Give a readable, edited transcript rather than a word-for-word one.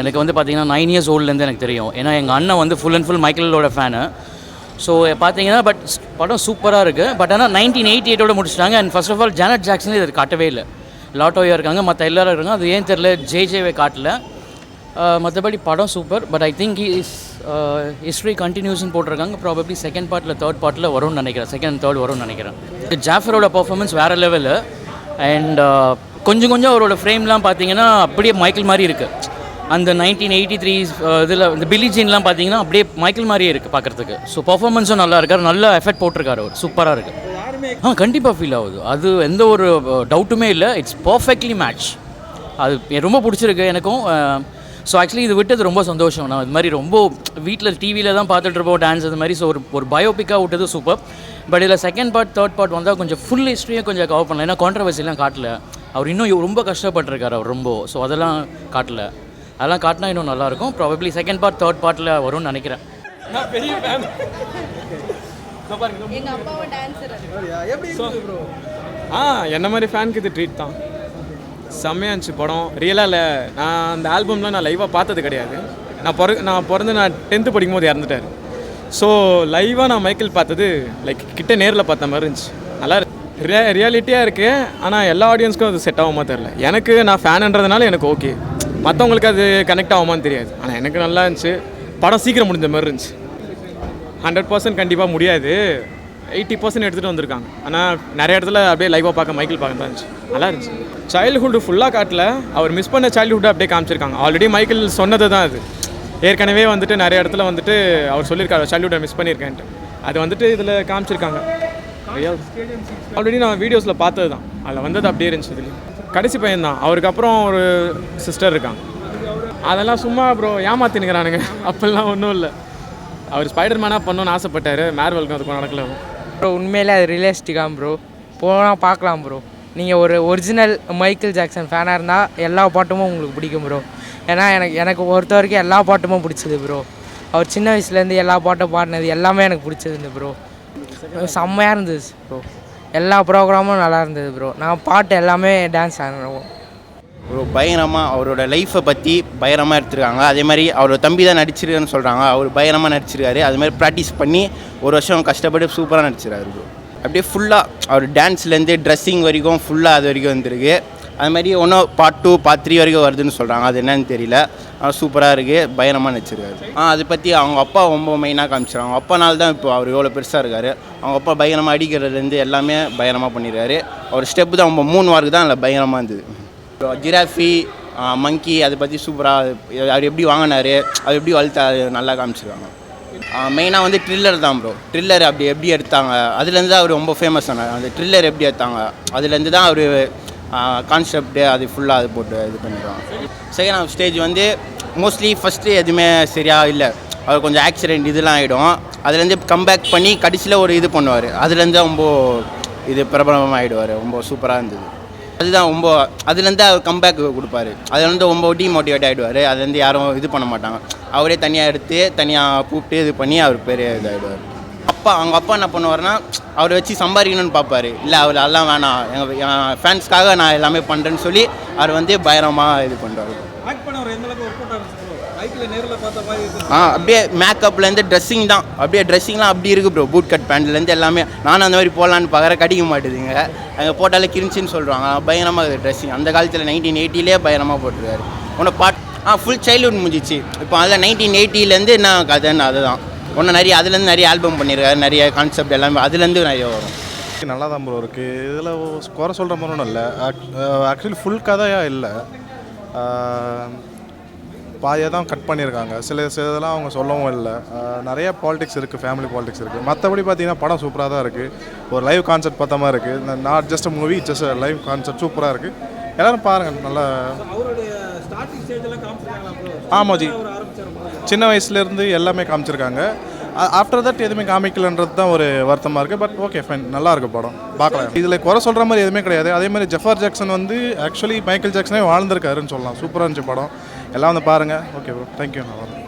எனக்கு வந்து பார்த்தீங்கன்னா 9 இயர்ஸ் ஓல்ட்லேருந்து எனக்கு தெரியும். ஏன்னா எங்கள் அண்ணன் வந்து ஃபுல் அண்ட் ஃபுல் மைக்கேலோட ஃபேனு. ஸோ பார்த்தீங்கன்னா படம் சூப்பராக இருக்குது. பட் ஆனால் 1988 முடிச்சிட்டாங்க. And first of all Janet Jackson இது காட்டவே இல்லை. லாட்டோயா இருக்காங்க, மற்ற எல்லாரும் இருக்காங்க. அது ஏன் தெரில, ஜேஜேவை காட்டல. மற்றபடி படம் super. But I think history கண்டினியூஸ்னு போட்டிருக்காங்க. ப்ராபப்ளி செகண்ட் பார்ட்டில் தேர்ட் பார்ட்டில் வரும்னு நினைக்கிறேன். செகண்ட் தேர்ட் வரும்னு நினைக்கிறேன். ஜாஃபரோட பர்ஃபார்மன்ஸ் வேறு லெவலு. அண்ட் கொஞ்சம் அவரோட ஃப்ரேம்லாம் பார்த்தீங்கன்னா அப்படியே மைக்கேல் மாதிரி இருக்குது. அந்த 1983 இதில் இந்த பில்லி ஜீன்லாம் பார்த்தீங்கன்னா அப்படியே மைக்கேல் மாதிரியே இருக்குது பார்க்குறதுக்கு. ஸோ பர்ஃபார்மன்ஸும் நல்லா இருக்கார், நல்ல எஃபெக்ட் போட்டிருக்காரு அவர், சூப்பராக இருக்குது. கண்டிப்பாக ஃபீல் ஆகுது, அது எந்த ஒரு டவுட்டுமே இல்லை. It's perfectly match. அது ரொம்ப பிடிச்சிருக்கு எனக்கும். ஸோ ஆக்சுவலி இது விட்டது ரொம்ப சந்தோஷம். நான் இது மாதிரி ரொம்ப வீட்டில் டிவியில் தான் பார்த்துட்டு இருப்போம் டான்ஸ் அது மாதிரி. ஸோ ஒரு பயோபிக்காக விட்டது சூப்பர். பட் இதில் செகண்ட் பார்ட் தேர்ட் பார்ட் வந்தால் கொஞ்சம் ஃபுல் ஹிஸ்ட்ரியை கொஞ்சம் கவர் பண்ணலாம். ஏன்னா கான்ட்ரவர்சிலாம் காட்டல. அவர் இன்னும் ரொம்ப கஷ்டப்பட்டிருக்காரு அவர் ரொம்ப. ஸோ அதெல்லாம் காட்டல. அதெல்லாம் காட்டினா இன்னும் நல்லாயிருக்கும். ப்ராபப்ளி செகண்ட் பார்ட் தேர்ட் பார்ட்டில் வரும்னு நினைக்கிறேன். நான் பெரிய ஃபேன். எங்கள் அப்பாவும் டான்ஸர். என்ன மாதிரி ஃபேனுக்கு இது ட்ரீட் தான். செம்மையாக இருந்துச்சு படம். ரியலாக இல்லை, நான் அந்த ஆல்பம்லாம் நான் லைவாக பார்த்தது கிடையாது. நான் பிறந்து நான் 10th படிக்கும் போது இறந்துட்டார். ஸோ லைவாக நான் மைக்கேல் பார்த்தது லைக் கிட்ட நேரில் பார்த்த மாதிரி இருந்துச்சு. நல்லா ரியாலிட்டியாக இருக்குது. ஆனால் எல்லா ஆடியன்ஸ்க்கும் அது செட் ஆகுமா தெரில. எனக்கு நான் ஃபேனுன்றதுனால எனக்கு ஓகே, மற்றவங்களுக்கு அது கனெக்ட் ஆகுமான்னு தெரியாது. ஆனால் எனக்கு நல்லா இருந்துச்சு. படம் சீக்கிரம் முடிஞ்ச மாதிரி இருந்துச்சு. 100% கண்டிப்பாக முடியாது, 80% எடுத்துகிட்டு வந்திருக்காங்க. ஆனால் நிறைய இடத்துல அப்படியே லைவாக பார்க்க மைக்கேல் பார்க்க தான் இருந்துச்சு. நல்லா இருந்துச்சு. சைல்டுஹுட்டு ஃபுல்லாக காட்டல, அவர் மிஸ் பண்ண சைல்டுஹுட்டை அப்படியே காமிச்சிருக்காங்க. ஆல்ரெடி மைக்கேல் சொன்னது தான் அது. ஏற்கனவே வந்துட்டு நிறைய இடத்துல வந்துட்டு அவர் சொல்லியிருக்காரு சைல்டுஹுட்டை மிஸ் பண்ணியிருக்கேன்ட்டு. அது வந்துட்டு இதில் காமிச்சிருக்காங்க. ஆல்ரெடி நான் வீடியோஸில் பார்த்தது தான், அதில் வந்தது அப்படியே இருந்துச்சு. இதுலேயும் கடைசி பையன் தான். அவருக்கு அப்புறம் ஒரு சிஸ்டர் இருக்காங்க. அதெல்லாம் சும்மா ப்ரோ ஏமாத்தினுக்கிறானுங்க. அப்பெல்லாம் ஒன்றும் இல்லை. அவர் ஸ்பைடர் மேனாக பண்ணணும்னு ஆசைப்பட்டார். மேர்வெலுக்கும் அதுக்கும் நடக்கல ப்ரோ. உண்மையிலே அது ரியலிஸ்டிக்காக ப்ரோ. போனால் பார்க்கலாம் ப்ரோ. நீங்கள் ஒரு ஒரிஜினல் மைக்கேல் ஜாக்சன் ஃபேனாக இருந்தால் எல்லா பாட்டுமும் உங்களுக்கு பிடிக்கும் ப்ரோ. ஏன்னா எனக்கு பொறுத்த வரைக்கும் எல்லா பாட்டுமும் பிடிச்சது ப்ரோ. அவர் சின்ன வயசுலேருந்து எல்லா பாட்டும் பாடினது எல்லாமே எனக்கு பிடிச்சது ப்ரோ. செம்மையாக இருந்தது ப்ரோ. எல்லா ப்ரோக்ராமும் நல்லா இருந்தது ப்ரோ. நான் பாட்டு எல்லாமே டான்ஸ் ஆடுறோம் ப்ரோ. பயங்கரமாக அவரோட லைஃப்பை பற்றி பயங்கரமாக எடுத்துருக்காங்க. அதே மாதிரி அவரோட தம்பி தான் நடிச்சிருக்காருன்னு சொல்கிறாங்க. அவர் பயங்கரமாக நடிச்சிருக்காரு. அது மாதிரி ப்ராக்டிஸ் பண்ணி ஒரு வருஷம் கஷ்டப்பட்டு சூப்பராக நடிச்சிருக்காரு ப்ரோ. அப்படியே ஃபுல்லாக அவர் டான்ஸ்லேருந்து ட்ரெஸ்ஸிங் வரைக்கும் ஃபுல்லாக அது வரைக்கும் வந்துருக்கு. அது மாதிரி ஒன்றும் பார்ட் 2 பார்ட் 3 வரைக்கும் வருதுன்னு சொல்கிறாங்க. அது என்னன்னு தெரியல. ஆனால் சூப்பராக இருக்குது, பயங்கரமாக நடிச்சிருக்காரு. அதை பற்றி அவங்க அப்பா ரொம்ப மெயினாக காமிச்சிருக்காங்க. அவங்க அப்பானால தான் இப்போ அவர் எவ்வளோ பெருசாக இருக்கார். அவங்க அப்பா பயங்கரமாக அடிக்கிறதுலேருந்து எல்லாமே பயங்கரமாக பண்ணியிருக்காரு. அவர் ஸ்டெப்பு தான் 3 வார்க்கு தான் அதில் பயங்கரமாக இருந்தது. ஜிராஃபி, மங்கி அதை பற்றி சூப்பராக அவர் எப்படி வாங்கினார், அது எப்படி வளர்த்தாரு நல்லா காமிச்சிருக்காங்க. மெயினாக வந்து ட்ரில்லர் தான் ப்ரோ. ட்ரில்லர் அப்படி எப்படி எடுத்தாங்க, அதுலேருந்து தான் அவர் ரொம்ப ஃபேமஸ் ஆனார். அந்த ட்ரில்லர் எப்படி எடுத்தாங்க அதுலேருந்து தான் அவர் கான்செப்டு அது ஃபுல்லாக அது போட்டு இது பண்ணிடுவாங்க. செகண்ட் ஹாஃப் ஸ்டேஜ் வந்து மோஸ்ட்லி ஃபஸ்ட்டு எதுவுமே சரியாக இல்லை. அவர் கொஞ்சம் ஆக்சிடெண்ட் இதெல்லாம் ஆகிடும். அதுலேருந்து கம்பேக் பண்ணி கடைசியில் ஒரு இது பண்ணுவார். அதுலேருந்து ரொம்ப இது பிரபலமாக ஆகிடுவார். ரொம்ப சூப்பராக இருந்தது. அதுதான் ரொம்ப அதுலேருந்து அவர் கம்பேக் கொடுப்பாரு. அதுலேருந்து ரொம்ப டிமோட்டிவேட் ஆகிடுவார். அதுலேருந்து யாரும் இது பண்ண மாட்டாங்க. அவரே தனியாக எடுத்து தனியாக கூப்பிட்டு இது பண்ணி அவர் பேர் இதாகிடுவார். அவங்க அப்பா என்ன பண்ணுவார்னா அவரை வச்சு சம்பாதிக்கணும்னு பார்ப்பார். இல்லை அவர் எல்லாம் வேணாம், என் ஃபேன்ஸ்க்காக நான் எல்லாமே பண்ணுறேன்னு சொல்லி அவர் வந்து பயங்கரமாக இது பண்ணுறாரு. அப்படியே மேக்கப்லேருந்து ட்ரெஸ்ஸிங் தான், அப்படியே ட்ரெஸ்ஸிங்லாம் அப்படி இருக்குது ப்ரோ. பூட் கட் பேண்ட்லேருந்து எல்லாமே. நானும் அந்த மாதிரி போடலான்னு பார்க்குற கிடைக்க மாட்டேதுங்க. அங்கே போட்டாலே கிரிஞ்சின்னு சொல்கிறாங்க. பயங்கரமாக ட்ரெஸ்ஸிங் அந்த காலத்தில் 1980லேயே பயங்கரமாக போட்டுருக்காரு. ஒன்று ஃபுல் சைல்ட்ஹுட் முடிஞ்சிச்சு. இப்போ அதில் 1980லேருந்து என்ன கதைன்னு அதுதான் ஒன்று நிறைய அதுலேருந்து நிறைய ஆல்பம் பண்ணியிருக்காரு. நிறைய கான்செப்ட் எல்லாமே அதுலேருந்து நிறைய வரும். நல்லா தான் ப்ரோ இருக்குது. இதில் குறை சொல்கிற மாதிரி ஒன்றும் இல்லை. ஆக்சுவலி ஃபுல் கதையாக இல்லை, பாதியாக தான் கட் பண்ணியிருக்காங்க. சில இதெல்லாம் அவங்க சொல்லவும் இல்லை. நிறைய பாலிடிக்ஸ் இருக்குது, ஃபேமிலி பாலிடிக்ஸ் இருக்குது. மற்றபடி பார்த்தீங்கன்னா படம் சூப்பராக தான் இருக்குது. ஒரு லைவ் கான்செப்ட் பார்த்த மாதிரி இருக்குது. Not just movie, just live concept சூப்பராக இருக்குது. எல்லோரும் பாருங்கள். நல்லா ஆமாம் ஜி, சின்ன வயசுலேருந்து எல்லாமே காமிச்சிருக்காங்க. ஆஃப்டர் தட் எதுவுமே காமிக்கலன்றது தான் ஒரு வருத்தமாக இருக்குது. பட் ஓகே ஃபைன், நல்லா இருக்குது படம், பார்க்கலாம். இதில் குறை சொல்கிற மாதிரி எதுவுமே கிடையாது. அதே மாதிரி ஜெஃபர் ஜாக்சன் வந்து ஆக்சுவலி மைக்கேல் ஜாக்சனே வாழ்ந்திருக்காருன்னு சொல்லலாம். சூப்பராக இருந்துச்சு படம். எல்லாம் வந்து பாருங்கள். Okay bro, thank you. நான் வரேன்.